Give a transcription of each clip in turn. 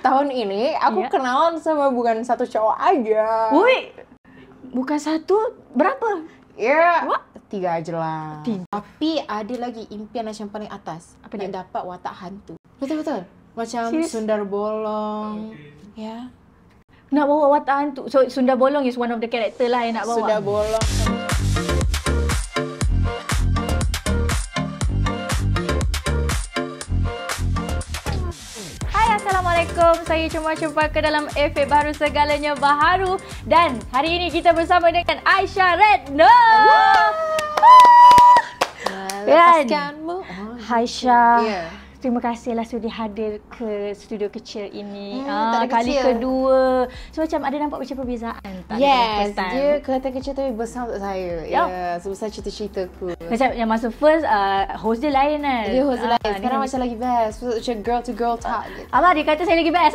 tahun ini aku kenalan sama bukan satu cowok aja. Woi, bukan satu, berapa? Ya, 3 aja lah. Tapi ada lagi impian yang paling atas. Apa nak dia? dapat watak hantu. Betul-betul. Macam Serius? Sundar Bolong. Ya. Nak bawa watak hantu. So Sundar Bolong is one of the character lah yang nak bawa. Sundar Bolong. Assalamualaikum, saya cuma ke dalam efek baru segalanya baharu. Dan hari ini kita bersama dengan Aisyah Retno. Lepaskanmu. Aisyah, Ya. terima kasihlah sudi hadir ke studio kecil ini. tak ada Kali kecil. kedua. So macam ada nampak macam perbezaan tak? Yes, First time? dia kelihatan kecil tapi besar untuk saya. Yup. Ya, sebesar cerita-ceritaku. Macam yang masa first, host dia lain kan? Dia host lain. Sekarang dia- macam lagi best. Macam girl to girl talk gitu. Abang dia kata saya lagi best.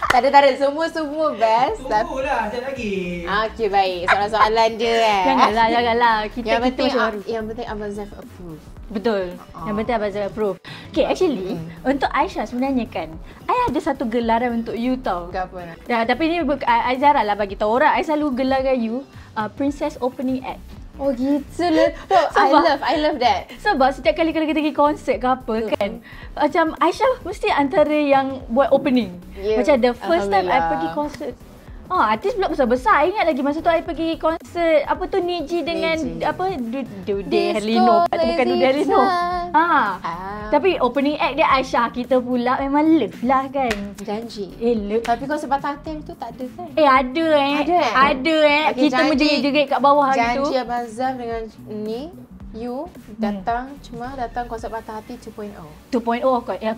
Tak ada. Semua best. Tunggu lah, sekejap lagi. Okey, baik. Soalan-soalan je kan. Janganlah. Kita Yang penting, macam baru. yang penting Abang Zaf approve. Betul. Yang penting Abang Zai approve. Okay, actually, untuk Aisyah sebenarnya kan, I ada satu gelaran untuk you tau. Ke apa nak? Ya, tapi ni I jarang lah bagi tahu orang. I selalu gelarkan you Princess Opening Act. Oh gitu lah. I love that. Sebab setiap kali kalau kita pergi konsert ke apa kan, macam Aisyah mesti antara yang buat opening. Ya, Macam the first time I Alhamdulillah. pergi konsert, artis pula besar-besar. I ingat lagi masa tu I pergi konsert apa tu Niji dengan Niji. apa Dude Disco Herlino. Bukan Dude Herlino. Ah. Tapi opening act dia Aisyah kita pula memang love lah kan. Janji. Love. Tapi kau sebab tatil tu tak ada kan? Ada Ada? Ada Okey, kita janji- menjerit-jerit kat bawah gitu. Janji Abang Zaf dengan ni, you datang cuma datang konsert Patah Hati 2.0. 2.0 aku. Yang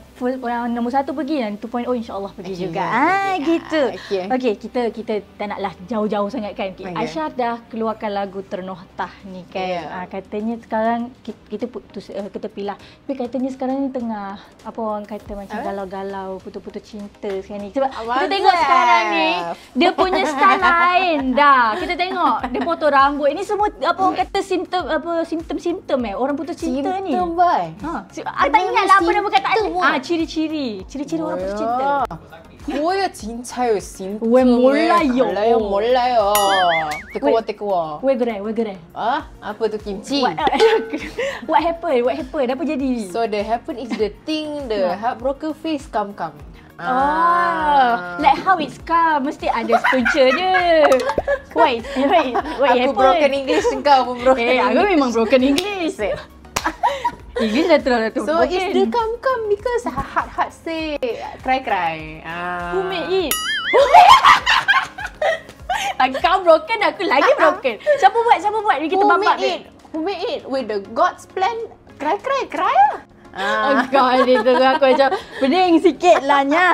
nombor 1 pergi dan 2.0 insya-Allah pergi Okey, juga. ya. Gitu. Okey. Okey, kita tak naklah jauh-jauh sangat kan. Okey. Aisyah dah keluarkan lagu Ternohtah ni kan. Ya. Katanya sekarang kita putus ketepilah. Tapi katanya sekarang ni tengah apa orang kata macam galau-galau, putus-putus cinta sekarang ni. Sebab kita Abang tengok Zaf. sekarang ni dia punya style lain dah. Kita tengok dia potong rambut. Ini semua apa orang kata simptom orang putus cinta ni. Simptom boy. Tak ingat lah apa nama kataan. simptom. Ciri-ciri orang putus cinta. 뭐야 진짜요 simptom. 왜 몰라요? 몰라요. Tekowa. Where gerai. Ah, apa tu kimchi? What happened? Apa jadi? So the happen is the thing, the heartbroken face come. Like how it's come, mesti ada punca dia. Wait, Aku happened? broken English, kau pun broken Aku English. memang broken English. English dah terlalu So it's the come because heart say cry. Who made it? Kau broken, aku lagi broken. Siapa buat? Kita bambak Who made it? With the God's plan, cry lah. Oh God, dia tu aku macam pening sikit lah nya.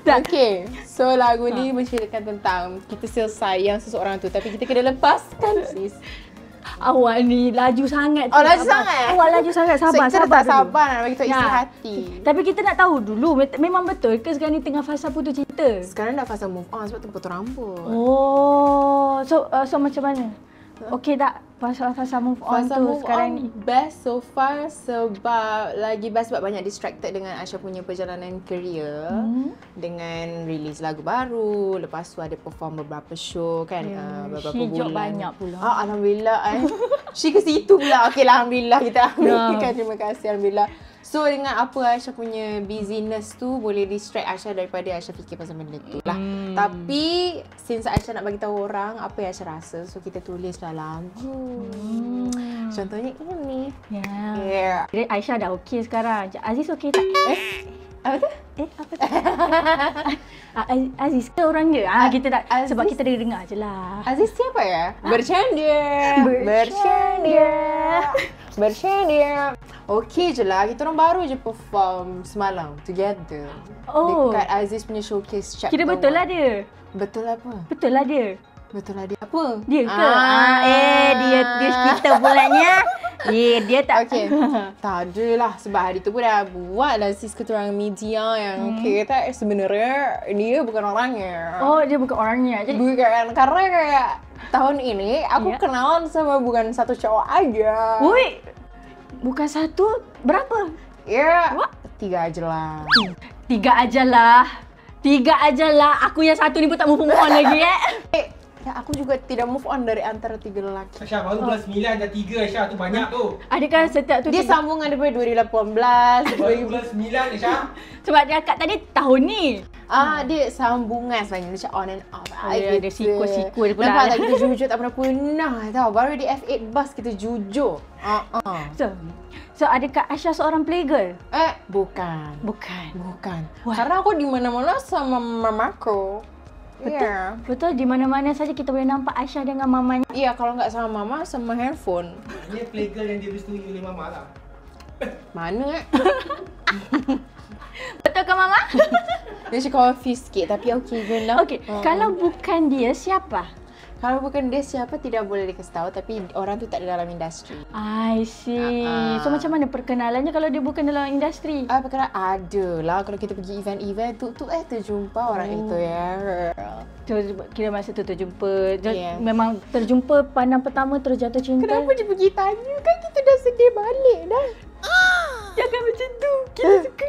Okay, so lagu ni menceritakan tentang kita still sayang seseorang tu tapi kita kena lepaskan sis. Awak ni laju sangat. Oh, laju sangat? Awak laju sangat. Sabar, So, kita sabar tak dulu. sabar nak bagi tahu isi Ya. hati. Tapi kita nak tahu dulu, memang betul ke sekarang ni tengah fasa putus cinta? Sekarang dah fasa move on sebab tu potong rambut. Oh, so macam mana? Okey tak fasa move on Fasa tu move sekarang on ni? best so far sebab lagi best sebab banyak distracted dengan Aisyah punya perjalanan career dengan release lagu baru, lepas tu ada perform beberapa show kan, beberapa She bulan. job banyak pula. Alhamdulillah She ke situ pula. Okey lah, Alhamdulillah kita ambilkan. Terima kasih, Alhamdulillah. So dengan apa Aisyah punya busyness tu boleh distract Aisyah daripada Aisyah fikir pasal benda tu lah. Tapi since Aisyah nak bagi tahu orang apa yang Aisyah rasa, so kita tulislah lagu. Contohnya ini. Ya. Yeah. Jadi Aisyah dah okey sekarang. Aziz okey tak? Apa tu? Apa tu? Aziz ke orang dia? Kita tak Aziz. sebab kita dengar je lah. Aziz siapa ya? Bercanda. Okey je lah. Kita orang baru je perform semalam together. Oh. Dekat Aziz punya showcase chapter. Kira betul lah 1. dia. Betul apa? Betul lah dia. Betul lah dia. Apa? Dia ke? Dia kita pulanya. Dia tak. Okey. Tak ada lah. Sebab hari tu pun dah buat lah sis keterangan media yang kata sebenarnya dia bukan orangnya. Oh, dia bukan orangnya. Jadi Bukan. Karena kayak tahun ini aku Ya. kenalan sama bukan satu cowok aja. woi. Bukan satu, berapa? Ya, 3 aja lah. 3 aja lah. 3 aja lah. Aku yang satu ni pun tak move on lagi Ya, aku juga tidak move on dari antara 3 lelaki. Aisyah baru bulan 9 dah 3 Aisyah tu banyak tu. Adakah setiap tu Dia sambungan daripada 2018. Baru bulan 9 Aisyah. sebab dia akak tadi tahun ni. Dia sambungan sebenarnya. Macam on and off. Ada sequel pula. Nampak tak kita jujur tak pernah tau. Baru di F8 bus kita jujur. So adakah Aisyah seorang playgirl? Bukan. Bukan. Wah. Karena aku di mana-mana sama mamaku. Yeah. Betul, di mana-mana saja kita boleh nampak Aisyah dengan mamanya. Iya, kalau nggak sama mama, sama handphone. Ini playgirl yang disetujui oleh mama lah. Mana Betul ke mama? Dia cakap confused sikit, tapi okey je lah. Okey, kalau bukan dia, siapa? Kalau bukan dia, siapa tidak boleh dikasih tahu, tapi orang tu tak ada dalam industri. I see. So macam mana perkenalannya kalau dia bukan dalam industri? Perkara ada lah. Kalau kita pergi event-event tu terjumpa orang itu ya. Kira masa tu terjumpa. Yeah. Memang terjumpa pandang pertama terus jatuh cinta. Kenapa dia pergi tanya? Kan kita dah sedih balik dah. Jangan macam tu. Kita suka.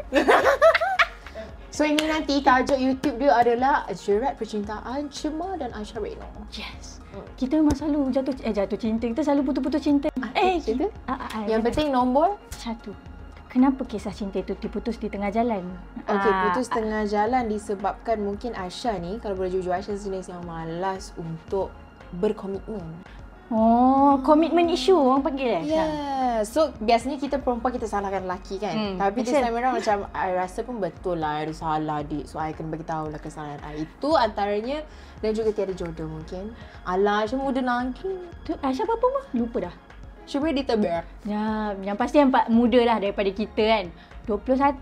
So ini nanti tajuk YouTube dia adalah Jerat Percintaan Cema dan Aisyah Reno. Yes. Kita memang selalu jatuh cinta. Kita selalu putus-putus cinta. Cinta? Yang benar. penting nombor 1. Kenapa kisah cinta itu diputus di tengah jalan? Okey, putus tengah jalan disebabkan mungkin Aisyah ni, kalau boleh jujur, Aisyah jenis yang malas untuk berkomitmen. Oh, komitmen isu orang panggil Yeah. So biasanya kita perempuan kita salahkan lelaki kan. Tapi this time around macam I rasa pun betul lah I ada salah dik. So I kena bagi tahu lah kesalahan I. Itu antaranya, dan juga tiada jodoh mungkin. Alah, Aisyah muda lagi. Tu Aisyah berapa mah? Lupa dah. Cuba ditebar. Ya, yang pasti yang muda lah daripada kita kan. 21?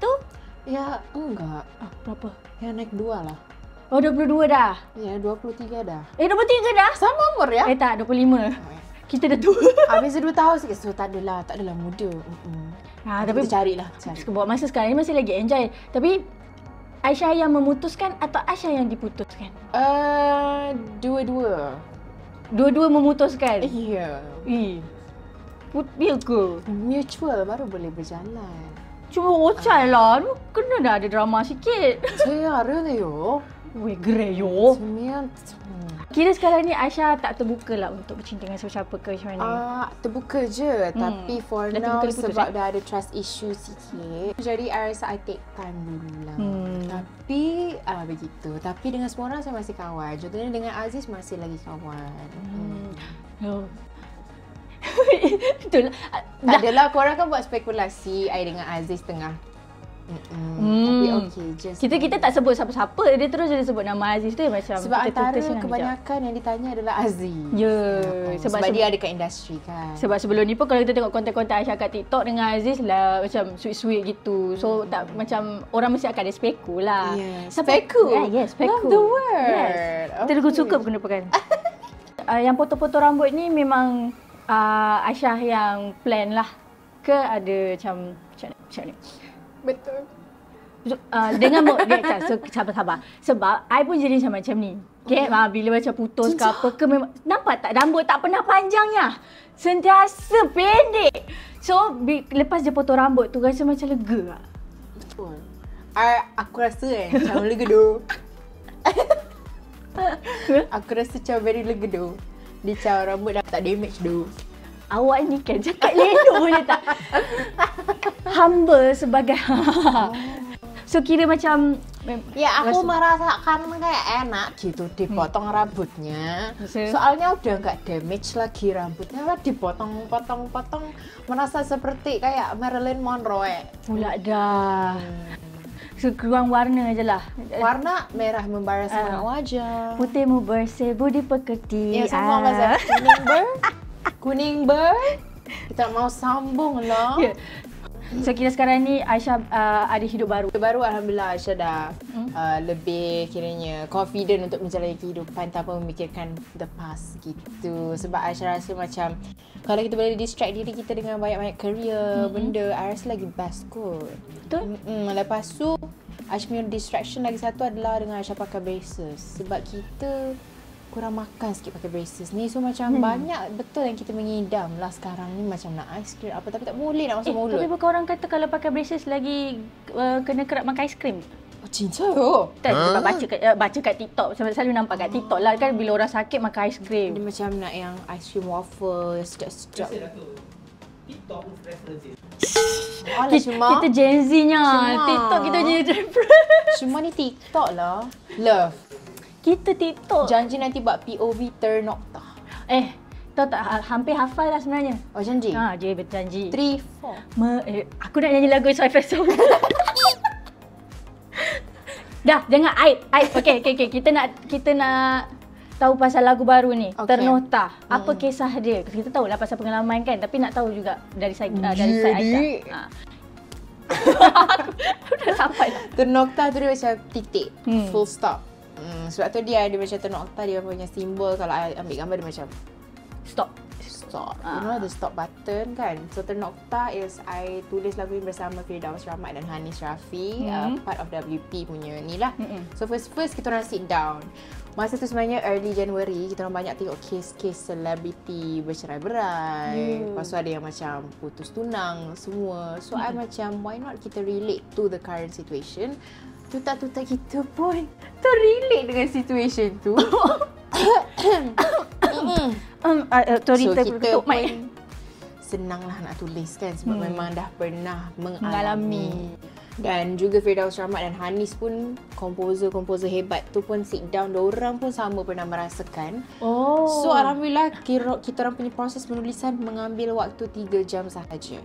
Ya, enggak. Berapa? Yang naik 2 lah. Oh, 22 dah. Ya, 23 dah. 23 dah? Sama umur ya? Tak, 25. Kita dah tua. Habis 2 tahun sikit. So tak adalah muda. Tapi kita carilah. buat masa sekarang ni masih lagi enjoy. Tapi Aisyah yang memutuskan atau Aisyah yang diputuskan? Dua-dua. Dua-dua memutuskan? Ya. Ya ke? Mutual baru boleh berjalan. Cuma ocai lah. Kena dah ada drama sikit. Saya really yo. Weh, gerai yo. Sebenarnya Kira sekarang ni Aisyah tak terbuka lah untuk bercinta dengan siapa-siapa ke macam mana? terbuka je. Tapi for dah now terbuka sebab dah ada trust issue sikit. Jadi I rasa I take time dulu lah. Tapi begitu. Tapi dengan semua orang saya masih kawan. Contohnya dengan Aziz masih lagi kawan. Betul. Tak adalah, korang kan buat spekulasi I dengan Aziz tengah. Tapi okey je. Kita tak sebut siapa-siapa. Dia terus dia sebut nama Aziz tu macam sebab kita antara senang kebanyakan yang ditanya adalah Aziz. Ya. Sebab dia ada kat industri kan. Sebab sebelum ni pun kalau kita tengok konten-konten Aisyah kat TikTok dengan Aziz lah macam sweet-sweet gitu. So tak macam orang mesti akan ada speku lah. Speku? Yes, speku. Love the word. Yes. Kita suka penupakan. Yang potong-potong rambut ni memang Aisyah yang plan lah ke ada macam ni? Betul. Dengan dia sabar. Sebab I pun jadi macam ni. Okay, bila macam putus ke apa ke memang nampak tak rambut tak pernah panjangnya. Sentiasa pendek. So lepas dia potong rambut tu rasa macam lega. Betul. Aku rasa macam lega doh. Aku rasa macam very lega doh. Dia macam rambut dah tak damage doh. Awak ni kan cakap lelok je tak. Humble sebagai So kira macam ya aku merasakan kayak enak gitu dipotong rambutnya. Soalnya udah nggak damage lagi rambutnya, dipotong merasa seperti kayak Marilyn Monroe. Pula dah. So keluang warna je lah. Warna merah membara semangat wajah. Putihmu bersebut di pekerti. Ya sama Mazhar. Kuning ber. Kita mau sambung lah. Yeah. So kira sekarang ni Aisyah ada hidup baru. Baru alhamdulillah Aisyah dah lebih kiranya confident untuk menjalani kehidupan tanpa memikirkan the past gitu. Sebab Aisyah rasa macam kalau kita boleh distract diri kita dengan banyak-banyak career, benda, I rasa lagi best kot. Betul? Lepas tu Aisyah punya distraction lagi satu adalah dengan Aisyah pakai braces. Sebab kita kurang makan sikit pakai braces ni. So macam banyak betul yang kita mengidam lah sekarang ni macam nak ice cream apa tapi tak boleh nak masuk mulut. Tapi bukan orang kata kalau pakai braces lagi kena kerap makan aiskrim? Cinta tu. Tak, baca kat TikTok. Selalu nampak kat TikTok lah kan bila orang sakit makan aiskrim. Dia macam nak yang aiskrim waffle yang sedap-sedap. Biasalah tu. TikTok pun reference dia. Alah cuma. Kita Gen Z-nya. Cuma. TikTok kita je different. Cuma ni TikTok lah. Love. Kita TikTok. Janji nanti buat POV ternokta. Tahu tak, hampir hafal lah sebenarnya. Oh janji? Dia berjanji. 3, 4. Aku nak nyanyi lagu Soifah Song. Dah, jangan aib. Okey. Kita nak tahu pasal lagu baru ni, Okay. Ternokta. Apa kisah dia? Kita tahu lah pasal pengalaman kan, tapi nak tahu juga dari side Aisha. Aku dah sampai dah. Ternokta tu dia macam titik, full stop. Sebab tu dia macam ternokta, dia punya simbol. Kalau I ambil gambar dia macam Stop. You know the stop button kan. So ternokta is I tulis lagu ni bersama Firdaus Rahmat dan Hanis Rafi, part of WP punya ni lah. So first kita orang sit down. Masa tu sebenarnya early January, kita orang banyak tengok kes-kes selebriti bercerai-berai. Lepas tu ada yang macam putus tunang semua. So I macam why not kita relate to the current situation. Tutak-tutak kita pun terrelate dengan situation tu. Sorry, So kita tertutup pun mic. senanglah nak tulis kan sebab memang dah pernah mengalami. Dan juga Firdaus Rahmat dan Hanis pun komposer hebat tu pun sit down, diorang pun sama pernah merasakan. So alhamdulillah kita orang punya proses penulisan mengambil waktu 3 jam sahaja.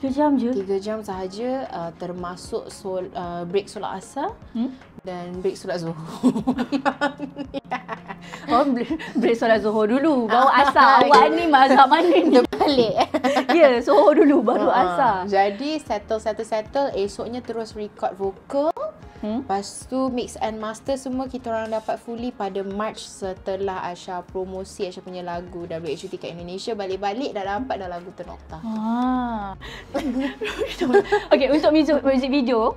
3 jam je? 3 jam sahaja, termasuk break solat asar dan break solat zuhur. Break solat Zuhur dulu, baru asar. Awak ni mazhab mana ni? Balik. Ya, Zuhur dulu baru asar. Jadi settle. Esoknya terus record vokal. Lepas tu mix and master semua kita orang dapat fully pada March setelah Aisha promosi Aisha punya lagu WHUT kat Indonesia. Balik-balik dah dapat dah lagu Ternokta. Okay, untuk music video,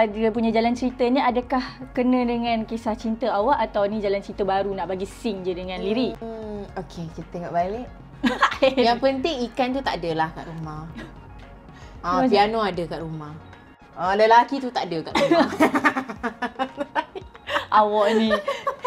dia punya jalan cerita ni adakah kena dengan kisah cinta awak atau ni jalan cerita baru nak bagi sing je dengan lirik? Okay, kita tengok balik. Yang penting ikan tu tak adalah kat rumah. Piano ada kat rumah. Lelaki tu tak ada kat rumah. Awak ni.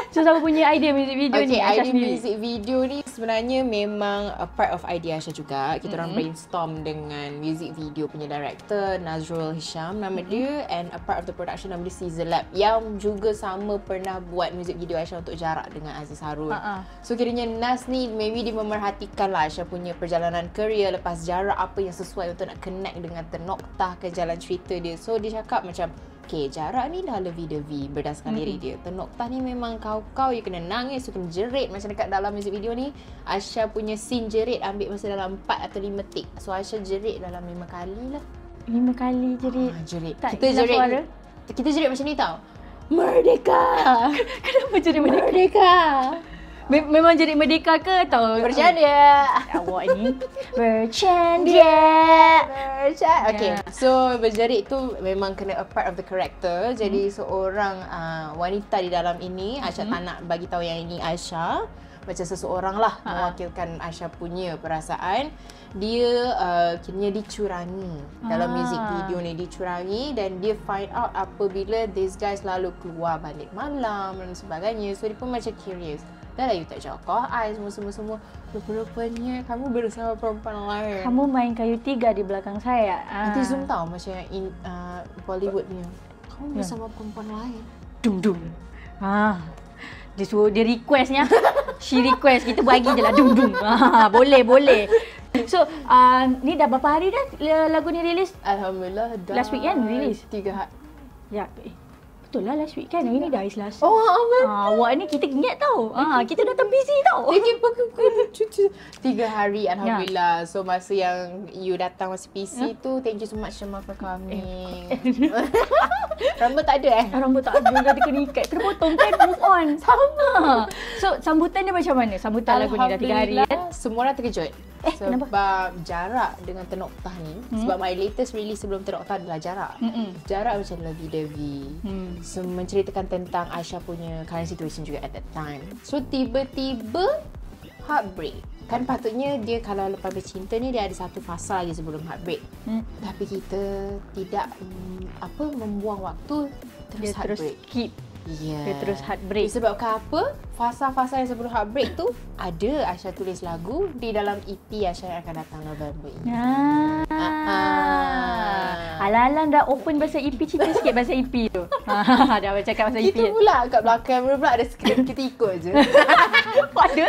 So siapa punya idea music video ni? Idea music video ni sebenarnya memang a part of idea Aisha juga. Kita orang brainstorm dengan music video punya director Nazrul Hisham nama dia, and a part of the production nama dia Caesar Lab yang juga sama pernah buat music video Aisha untuk Jarak dengan Aziz Harun. So kiranya Naz ni maybe dia memerhatikan lah Aisha punya perjalanan kerjaya lepas Jarak, apa yang sesuai untuk nak connect dengan Ternokta ke jalan cerita dia. So dia cakap macam okay, Jarak ni dah lovey-dovey berdasarkan lirik dia. Ternokta ni memang kau you kena nangis, you kena jerit macam dekat dalam music video ni. Aisha punya scene jerit ambil masa dalam 4 atau 5 take. So Aisha jerit dalam 5 kali lah. 5 kali jerit? Jerit. Tak, kita jerit suara? Kita jerit macam ni tau. Merdeka! Kenapa jerit merdeka? Merdeka! Memang jerit merdeka ke atau bercanda? Awak ni bercanda. Okay, so berjerit tu memang kena a part of the character. Jadi seorang wanita di dalam ini, Aisha tak nak bagi tahu yang ini Aisha, macam seseorang lah mewakilkan Aisha punya perasaan. Dia kiranya dicurangi dalam music video ni, dicurangi, dan dia find out apabila this guy selalu keluar balik malam dan sebagainya. So dia pun macam curious. Dah lah you tak cakap semua. Rupanya kamu bersama perempuan lain. Kamu main kayu tiga di belakang saya. Nanti zoom tau macam yang Bollywood punya. Kamu bersama perempuan lain. Dum. Dia suruh, dia requestnya. She request, kita bagi je lah dum. Boleh. So, ni dah berapa hari dah lagu ni rilis? Alhamdulillah dah. Last week kan rilis? 3 hari. Ya, betul lah last week kan. Hari ni dah hari Selasa. Oh, aman. Awak ni kita ingat tau. Kita dah busy tau. 3 hari Alhamdulillah. So masa yang you datang masa PC tu, thank you so much Syama for coming. Rambut tak ada Rambut tak ada, dah kena ikat. Kena potong kan, move on. Sama. So sambutan dia macam mana? Sambutan lagu ni dah 3 hari kan? Semua orang terkejut. Sebab kenapa? Jarak dengan Ternokta ni, sebab my latest release sebelum Ternokta adalah Jarak. Jarak macam lovey-dovey. So menceritakan tentang Aisha punya current situation juga at that time. So tiba-tiba heartbreak. Kan patutnya dia kalau lepas bercinta ni dia ada satu fasa lagi sebelum heartbreak. Tapi kita tidak membuang waktu Dia terus skip. Yeah. Dia terus heartbreak. Disebabkan apa? Fasa-fasa yang sebelum heartbreak tu ada Aisyah tulis lagu di dalam EP Aisyah yang akan datang November ini. Alang-alang dah open bahasa EP, cerita sikit bahasa EP tu. Dah cakap bahasa EP. Kita pula kat belakang pula ada skrip, kita ikut je. Ada?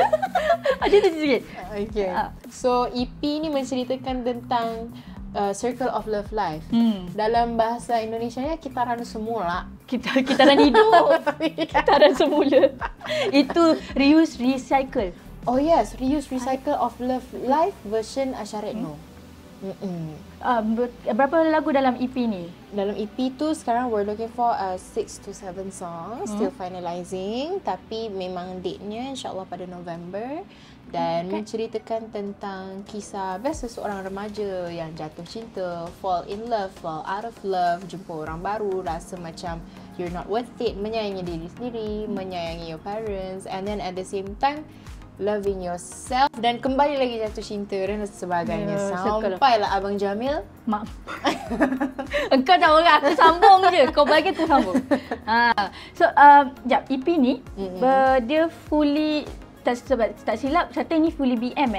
Ada tu sikit. Okay. So EP ni menceritakan tentang circle of love life. Dalam bahasa Indonesianya kitaran semula. Kitaran hidup. Kitaran semula. Itu reuse recycle. Oh yes, reuse recycle of love life version Aisyah Retno. Berapa lagu dalam EP ni? Dalam EP tu sekarang we're looking for 6 to 7 songs, still finalizing, tapi memang date-nya insyaAllah pada November. Dan menceritakan tentang kisah biasa seorang remaja yang jatuh cinta, fall in love, fall out of love, jumpa orang baru, rasa macam you're not worth it, menyayangi diri sendiri, menyayangi your parents, and then at the same time loving yourself, dan kembali lagi jatuh cinta dan sebagainya. Sampailah Abang Jamil. Mak. Engkau dah orang, aku sambung je. Kau bagi tu sambung. So, jap, EP ni dia fully tak silap, Syata ni fully BM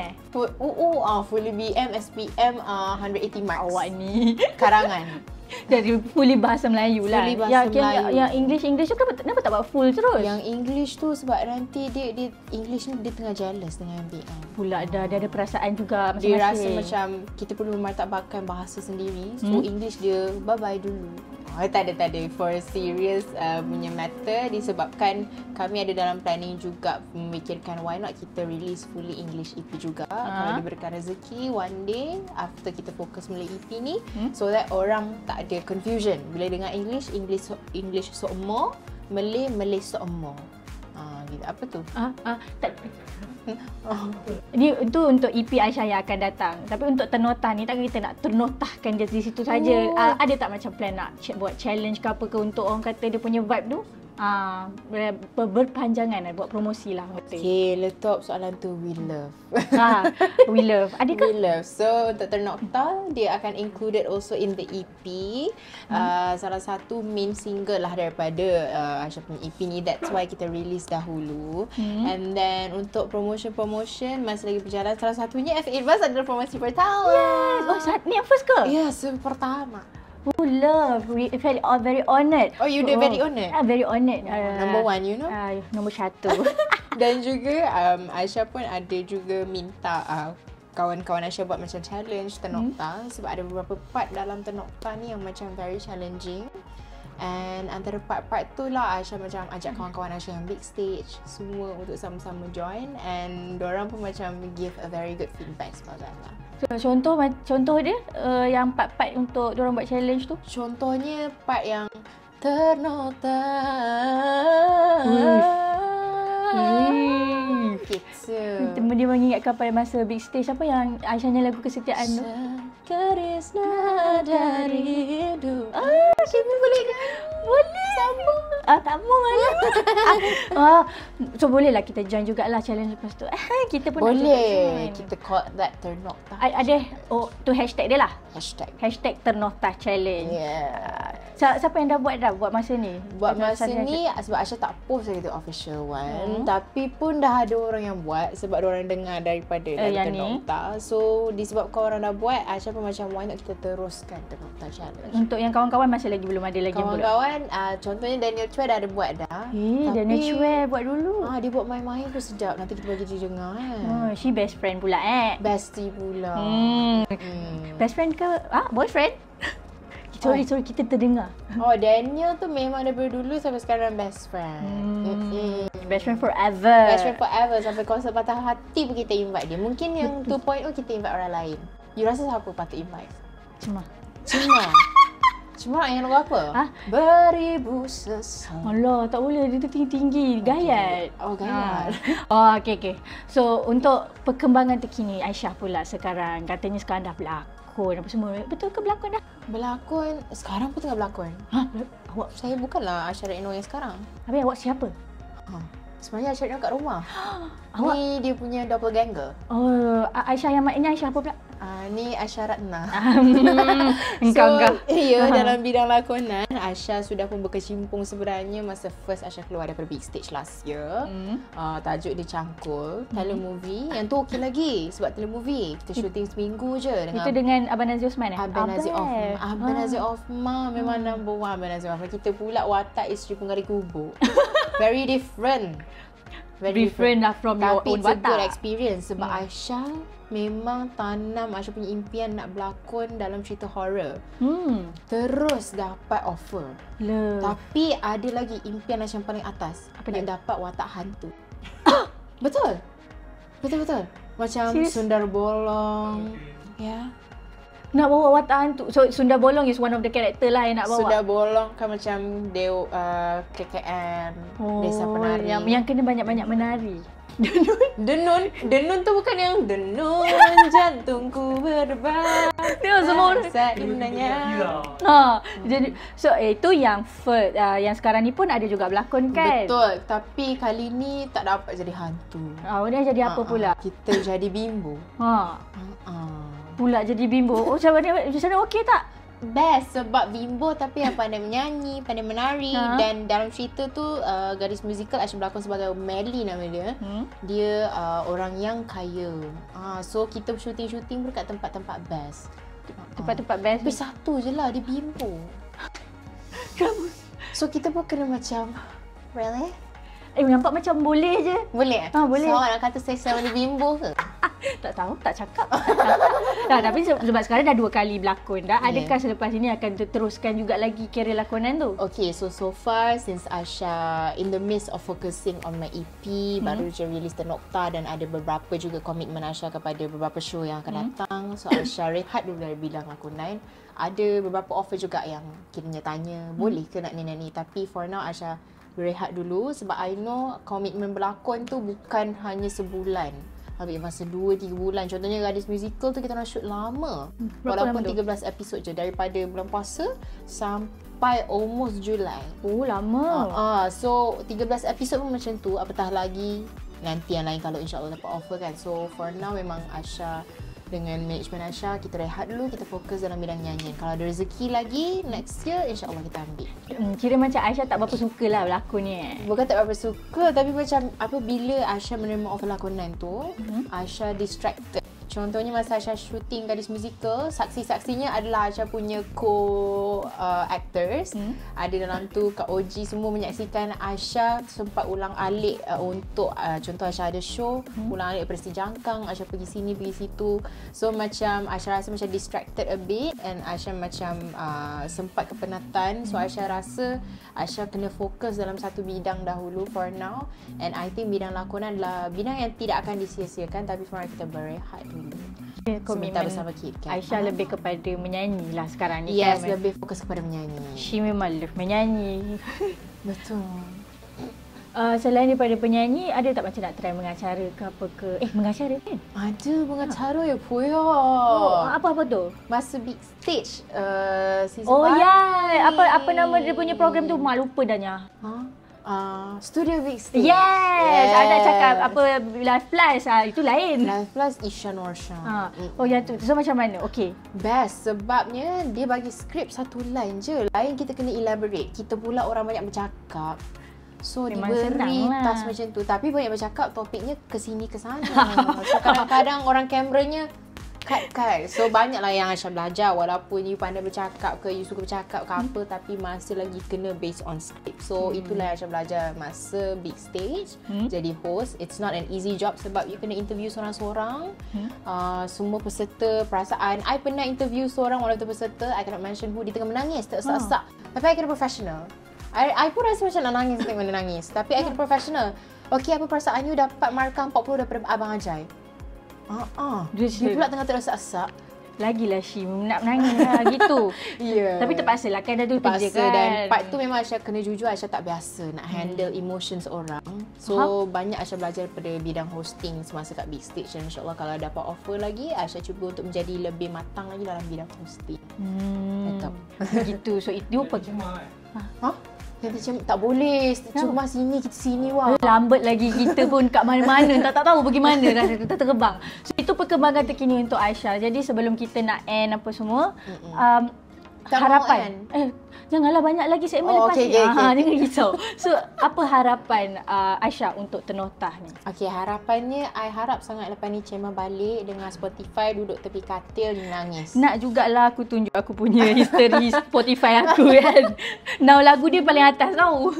fully BM, SPM, 180 marks. Awak ni karangan. Jadi fully bahasa Melayu lah. Fully bahasa Melayu. Yang English tu kenapa tak buat full terus? Yang English tu sebab nanti dia English ni dia tengah jealous dengan BM. Pula dia ada perasaan juga masing-masing. Dia rasa macam kita perlu memartabatkan bahasa sendiri. So English dia bye-bye dulu. Tak ada. For serious punya matter, disebabkan kami ada dalam planning juga memikirkan why not kita release fully English EP juga. Kalau diberikan rezeki one day after kita fokus mula EP ni, so that orang tak ada confusion bila dengar English seumo, Malay seumo. Gitu. Apa tu? Tak. Ini itu untuk EP Aisyah yang akan datang. Tapi untuk ternotah ni, takkan kita nak ternotahkan dia di situ saja. Ada tak macam plan nak buat challenge ke apa ke untuk orang kata dia punya vibe tu? Berpanjangan buat promosi lah. Okay, letak soalan tu we love. We love. Adakah? We love. So untuk Ternokta, dia akan included also in the EP. Salah satu main single lah daripada Aisyah punya EP ni. That's why kita release dahulu. And then untuk promotion masih lagi berjalan. Salah satunya F8 Bus adalah promosi pertama. Yes. Oh, ni yang first ke? Yes, pertama. Oh, love. We felt very honoured. Oh, you did very honoured? Very honoured. Number one, you know? Nombor 1. Dan juga Aisyah pun ada juga minta kawan-kawan Aisyah buat macam challenge Ternokta. Sebab ada beberapa part dalam Ternokta ni yang macam very challenging. And antara part-part tu lah Aisyah macam ajak kawan-kawan Aisyah yang big stage semua untuk sama-sama join. And diorang pun macam give a very good feedback for that lah. So, contoh dia yang part-part untuk diorang buat challenge tu? Contohnya part yang Ternokta. Gitu. Dia mengingatkan pada masa big stage apa yang Aisyah nyanyi lagu Kesetiaan tu. Karisma dari hidup. Kita boleh kan? Boleh. Sambung. Tak mau lah. So bolehlah kita join jugalah challenge lepas tu. Kita pun boleh. Kita call that Ternokta. Ada tu hashtag dia lah. Hashtag Ternokta challenge. Yeah. Siapa yang dah buat masa ni? Buat masa ni sebab Aisyah tak post lagi tu official one. Tapi pun dah ada orang yang buat sebab orang dengar daripada Ternokta. So disebabkan orang dah buat, Aisyah pun macam why not kita teruskan Ternokta challenge. Untuk yang kawan-kawan masih lagi belum ada lagi yang buat. Kawan-kawan contohnya Daniel Chua dah ada buat dah. Daniel Chua buat dulu. Dia buat main-main pun sedap. Nanti kita bagi dia dengar She best friend pula Bestie pula. Best friend ke? Boyfriend? Sorry kita terdengar. Daniel tu memang daripada dulu sampai sekarang best friend. Best friend forever. Best friend forever. Sampai konsert patah hati pun kita invite dia. Mungkin yang 2.0 kita invite orang lain. You rasa siapa patut invite? Cuma yang lagu apa? Beribu sesal. Alah, tak boleh. Dia tu tinggi-tinggi. Gayat. Gayat. Okay. So, untuk perkembangan terkini Aisyah pula sekarang. Katanya sekarang dah berlakon apa semua. Betul ke berlakon dah? Berlakon. Sekarang pun tengah berlakon. Awak? Saya bukanlah Aisyah Retno yang sekarang. Habis awak siapa? Sebenarnya Aisyah Retno kat rumah. Awak? Ni dia punya doppelganger. Aisyah yang maknanya Aisyah apa pula? Ni Asha Ratna. Engkau. Ya, dalam bidang lakonan, Asha sudah pun berkecimpung sebenarnya masa first Asha keluar daripada big stage last year. Tajuk dia Cangkul, telemovie. Yang tu okey lagi sebab telemovie. Kita syuting seminggu je. Itu dengan Abang Nazir Osman Abang Nazir Othman memang number one. Abang Nazir Othman. Kita pula watak isteri penggali kubur. Very different. Very different lah from your own watak. Tapi it's a good experience sebab Aisyah memang tanam Aisyah punya impian nak berlakon dalam cerita horror. Terus dapat offer. Tapi ada lagi impian Aisyah yang paling atas. Nak dapat watak hantu. Betul. Macam serious? Sundar Bolong. Ya. Nak bawa watak hantu. So Sundar Bolong is one of the character lah yang nak bawa. Sundar Bolong kan macam KKM, Desa Penari. Yang kena banyak-banyak menari. Denun tu bukan yang denun jantungku berdebar. Dia semua rasa indahnya. Jadi itu yang first, yang sekarang ni pun ada juga berlakon kan? Betul, tapi kali ni tak dapat jadi hantu. Dia jadi apa pula? Kita jadi bimbo. Pula jadi bimbo. Macam mana okey tak? Best sebab bimbo tapi yang pandai menyanyi, pandai menari dan dalam cerita tu gadis musikal Aisyah berlakon sebagai Melly nama dia. Dia orang yang kaya. So kita syuting-syuting pun kat tempat-tempat best. Tempat-tempat best. Tapi satu je lah, dia bimbo. So kita pun kena macam really? Nampak macam boleh je. Boleh? Boleh. So nak kata saya sama dia bimbo ke? Tak tahu, tak cakap. Tapi sebab sekarang dah 2 kali berlakon dah. Adakah selepas ini akan teruskan juga lagi kerjaya lakonan tu? Okay, so far since Asha in the midst of focusing on my EP, baru je release The Nokta dan ada beberapa juga komitmen Asha kepada beberapa show yang akan datang. So Asha rehat dulu dari bidang lakonan. Ada beberapa offer juga yang kiranya tanya, boleh ke nak ni. Tapi for now Asha berehat dulu sebab I know komitmen berlakon tu bukan hanya sebulan. Ambil masa 2-3 bulan. Contohnya gadis musical tu kita nak shoot lama. Walaupun 13 episod je daripada bulan puasa sampai almost Julai. Lama. So 13 episod pun macam tu. Apatah lagi nanti yang lain kalau insya-Allah dapat offer kan. So for now memang Asha dengan management Asha kita rehat dulu, kita fokus dalam bidang nyanyian. Kalau ada rezeki lagi next year insya-Allah kita ambil. Kira macam Aisyah tak berapa suka lah berlakon ni. Bukan tak berapa suka tapi macam apabila Asha menerima offer lakonan tu, Asha distracted. Contohnya masa Asha syuting gadis musical, saksi-saksinya adalah Asha punya co-actors. Ada dalam tu Kak Oji semua menyaksikan Asha sempat ulang alik untuk contoh Asha ada show, ulang alik daripada Jangkang, Asha pergi sini, pergi situ. So macam Asha rasa macam distracted a bit and Asha macam sempat kepenatan. So Asha rasa Asha kena fokus dalam satu bidang dahulu for now. And I think bidang lakonan adalah bidang yang tidak akan disia-siakan tapi for kita berehat dulu. Sebentar bersama kita. Aisyah lebih kepada menyanyi lah sekarang ni. Yes, kan? Lebih fokus kepada menyanyi. She memang love menyanyi. Betul. Selain daripada penyanyi, ada tak macam nak try mengacara ke apa ke? Mengacara kan? Ada mengacara ya Puyo. Apa tu? Masa big stage season Apa nama dia punya program tu? Mak lupa dahnya. Studio Big Stage. Yes. Ada cakap apa Live Plus itu lain. Live Plus Ishan Warshan. Yang tu. So macam mana? Okay. Best sebabnya dia bagi skrip satu line je. Lain kita kena elaborate. Kita pula orang banyak bercakap. So memang diberi task macam tu. Tapi banyak bercakap topiknya ke sini ke sana. So kadang-kadang orang kameranya cut. So banyaklah yang Asha belajar walaupun you pandai bercakap ke, you suka bercakap ke apa tapi masih lagi kena based on script. So itulah yang Asha belajar masa big stage. Jadi host, it's not an easy job sebab you kena interview seorang-seorang. Semua peserta perasaan. I pernah interview seorang orang tu peserta, I cannot mention who, dia tengah menangis, tersesak. Tapi I kena professional. I pun rasa macam nak nangis tengok dia nangis. Tapi I kena professional. Okay, apa perasaan you dapat markah 40 daripada Abang Ajai? Dia pula tengah tersesak. Lagilah Shi nak menangis lah gitu. Tapi terpaksalah kan dah tu kerja kan. Dan part tu memang Aisyah kena jujur Aisyah tak biasa nak handle emotions orang. So banyak Aisyah belajar daripada bidang hosting semasa kat big stage. Dan insyaAllah kalau dapat offer lagi Aisyah cuba untuk menjadi lebih matang lagi dalam bidang hosting. Gitu. So itu Nanti tak boleh. Cuma sini, kita sini wah. Lambat lagi kita pun kat mana-mana. tak tahu pergi mana dah kita terbang. So itu perkembangan terkini untuk Aisyah. Jadi sebelum kita nak end apa semua, harapan. Janganlah banyak lagi segmen lepas ni. Jangan risau. So apa harapan Aisyah untuk Ternotah ni? Okey, harapannya I harap sangat lepas ni Cema balik dengan Spotify, duduk tepi katil nangis. Nak jugalah aku tunjuk aku punya history Spotify aku kan. Now lagu dia paling atas tau.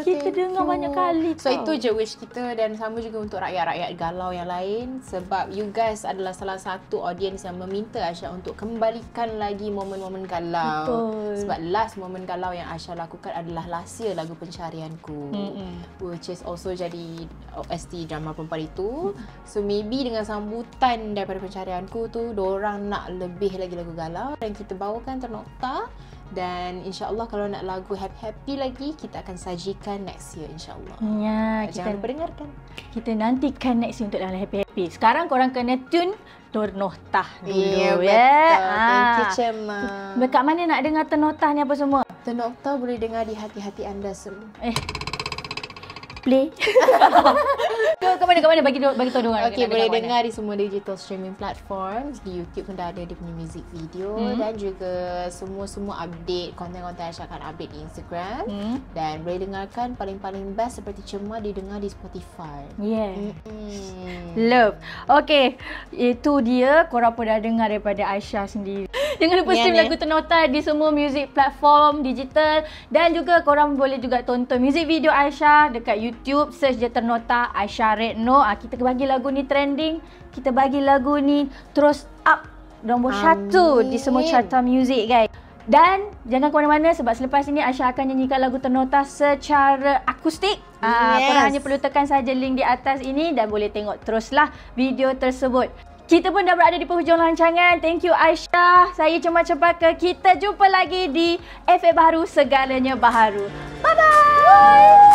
Kita dengar banyak kali So itu je wish kita, dan sama juga untuk rakyat-rakyat galau yang lain, sebab you guys adalah salah satu audience yang meminta Aisyah untuk kembalikan lagi momen-momen galau. Betul. Sebab last momen galau yang Aisyah lakukan adalah last year lagu pencarianku, which is also jadi OST drama perempuan itu. So maybe dengan sambutan daripada pencarianku tu, dorang nak lebih lagi lagu galau dan kita bawakan Ternotah. Dan insyaAllah kalau nak lagu happy-happy lagi, kita akan sajikan next year insyaAllah. Ya, jangan lupa dengarkan. Kita nantikan next year untuk yang happy-happy. Sekarang korang kena tune Ternotah dulu. Ya, betul. Thank you, Cema. Dekat mana nak dengar Ternotah ni apa semua? Ternotah boleh dengar di hati-hati anda semua. Play. Ke mana bagi tahu diorang. Okey, boleh dengar di semua digital streaming platforms. Di YouTube pun dah ada dia punya music video dan juga semua update konten-konten Aisyah akan update di Instagram. Dan boleh dengarkan paling best seperti Cema didengar di Spotify. Love. Okey, itu dia korang pun dah dengar daripada Aisyah sendiri. Jangan lupa stream lagu Ternotah di semua music platform digital, dan juga korang boleh juga tonton music video Aisyah dekat YouTube, search je Ternotah Aisyah Retno. Kita bagi lagu ni trending, kita bagi lagu ni terus up nombor 1 di semua carta music guys. Dan jangan ke mana-mana sebab selepas ini Aisyah akan nyanyikan lagu Ternotah secara akustik. Korang hanya perlu tekan saja link di atas ini dan boleh tengok teruslah video tersebut. Kita pun dah berada di penghujung rancangan. Thank you Aisyah. Saya Cema Cempaka. Kita jumpa lagi di FA Baharu, segalanya baharu. Bye-bye.